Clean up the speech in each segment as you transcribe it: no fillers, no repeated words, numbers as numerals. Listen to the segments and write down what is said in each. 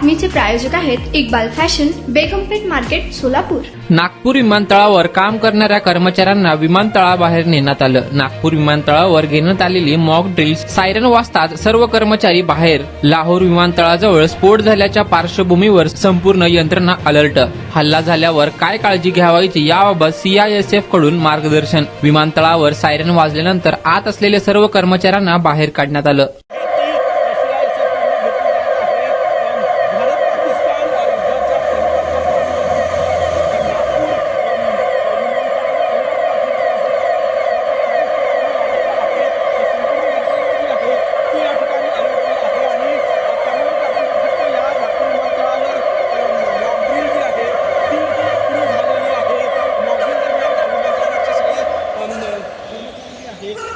बातमीचे प्रायोजक आहेत Iqbal fashion, बेगमपेठ market, Solapur. Nagpur विमानतळावर काम करणाऱ्या कर्मचाऱ्यांना विमानतळाबाहेर नेण्यात आलं। नागपूर विमानतळावर घेण्यात आलेली मॉक ड्रिल्स सायरन वाजताच सर्व कर्मचारी बाहेर। लाहोर विमानतळाजवळ स्फोट झाल्याच्या पार्श्वभूमीवर संपूर्ण यंत्रणा अलर्ट। हल्ला झाल्यावर काय काळजी घ्यावायची याबाबत CISF कडून मार्गदर्शन। विमानतळावर सायरन वाजल्यानंतर आत असलेल्या सर्व कर्मचाऱ्यांना बाहेर काढण्यात आलं।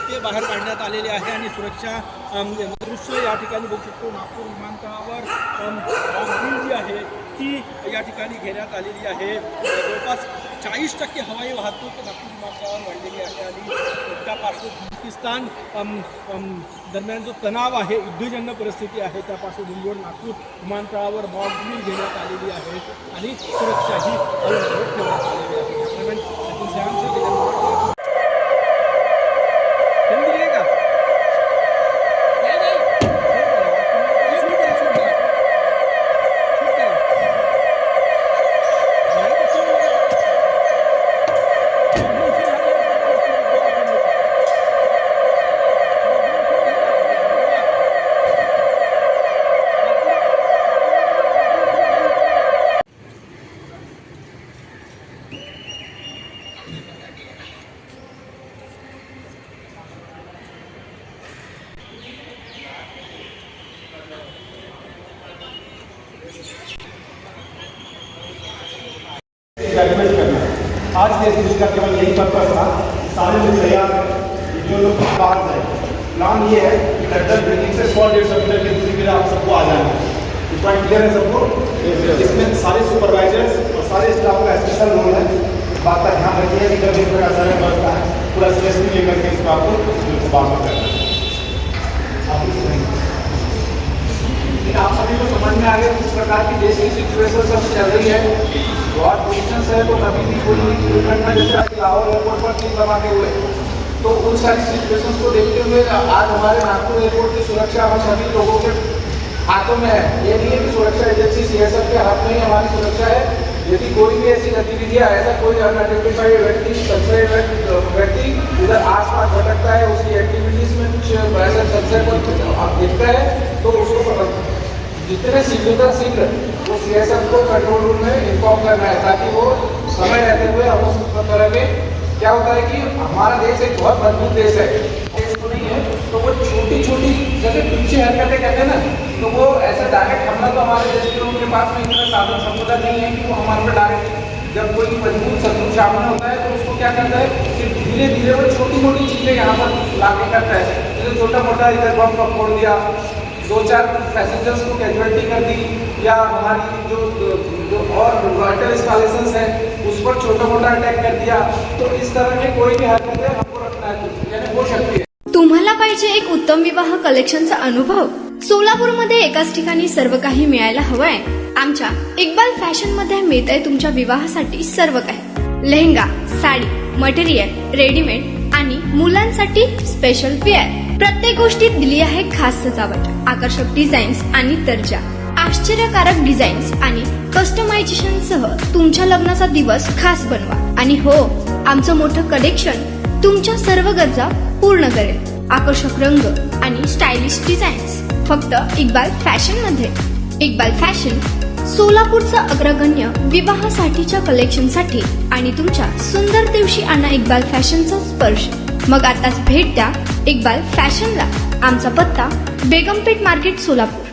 ते बाहेर काढण्यात आलेले आहे आणि सुरक्षा दृश्य या ठिकाणी बघू शकतो। नागपूर विमानतळावर मॉकड्रिल जी आहे ती या ठिकाणी घेण्यात आलेली आहे। जवळपास 40% हवाई वाहतूक नागपूर विमानतळावर वाढलेली आहे आणि त्या पार्श्वभूमीस्थान दरम्यान जो तणाव आहे, युद्धजन्य परिस्थिती आहे, त्या पार्श्वभूमीवर नागपूर विमानतळावर मॉकड्रिल घेण्यात आलेली आहे आणि सुरक्षाही अलर्ट ठेवण्यात आलेली आहे। आज के इस का केवल यही पर्पज था, सारे लोग तैयार हैं, जो लोग बाहर जाए। प्लान ये है कि टक्कर बिल्डिंग से 100-150 मीटर की दूरी पर आप सबको आ जाना है। पॉइंट क्लियर है सबको? इसमें सारे सुपरवाइजर्स और सारे स्टाफ का स्पेशल रोल है। बात का ध्यान रखिए कि कभी इस प्रकार सारे बढ़ता है, पूरा स्ट्रेस नहीं लेकर के इसको आपको बात करना है। आप सभी को समझ में आ गया किस प्रकार की देश की सिचुएशन सब चल रही है। बहुत पोजिशन है तो कभी भी कोई दुर्घटना जैसे लाहौर एयरपोर्ट पर 3 धमाके हुए, तो उन सारी सिचुएशंस को देखते हुए आज हमारे नागपुर एयरपोर्ट की सुरक्षा हम सभी लोगों के हाथों में है। ये नहीं है कि सुरक्षा एजेंसी CISF के हाथ में ही हमारी सुरक्षा है। यदि कोई भी ऐसी गतिविधियाँ, ऐसा कोई अनआइडेंटिफाइड व्यक्ति, संशयित व्यक्ति इधर आसपास भटकता है, उसकी एक्टिविटीज में कुछ ऐसा संशय दिखता है तो उसको जितने शीघ्र वो CISF को कंट्रोल रूम में इन्फॉर्म करना है, ताकि वो समय रहते हुए हम उस तरह के क्या होता है कि हमारा देश एक बहुत मजबूत देश है, देश को नहीं है तो वो छोटी छोटी जैसे पीछे हरकतें कहते हैं ना, तो वो ऐसा डायरेक्ट हमला तो हमारे देश के लोगों के पास में इतना साधन संपदा नहीं है कि वो हमारे पर डायरेक्ट, जब कोई मजबूत शत्रु सामने होता है तो उसको क्या करता है कि धीरे धीरे वो छोटी मोटी चीज़ें यहाँ पर लागू करता है। जैसे छोटा मोटा इधर बम फोड़ दिया, 2-4 पैसेंजर्स को कैजुअलिटी कर दी, या हमारी जो और वाइटल इंस्टॉलेशंस है उस पर छोटा मोटा अटैक कर दिया, तो इस तरह के कोई भी हरकतें हमको रखना है, यानी हो सकती है। तुम्हाला पाहिजे एक उत्तम विवाह कलेक्शनचा अनुभव? सोलापूरमध्ये एकाच ठिकाणी सर्व काही मिळायला हवंय? आमच्या इक्बाल फॅशन मध्ये मिळतंय तुमच्या विवाहासाठी सर्व काही। लेहंगा, साडी, मटेरियल, रेडीमेड आणि मुलांसाठी स्पेशल वेअर, प्रत्येक गोष्टीत दिली आहे खास सजावट, आकर्षक डिझाईन्स आणि दर्जा, आश्चर्यकारक डिझाईन्स आणि कस्टमायझेशन सह तुमच्या लग्नाचा दिवस खास बनवा। आणि हो, आमचं मोठं कलेक्शन तुमच्या सर्व गरजा पूर्ण करेल। आकर्षक रंग आणि स्टायलिश डिझाईन्स फक्त इक्बाल फॅशन मध्ये। इक्बाल फॅशन सोलापूरचा अग्रगण्य विवाहासाठीच्या कलेक्शनसाठी आणि तुमच्या सुंदर दिवशी आणा इक्बाल फॅशनचा स्पर्श। मग आताच भेट द्या इक्बाल फॅशनला। आमचा पत्ता बेगमपेठ मार्केट, सोलापूर।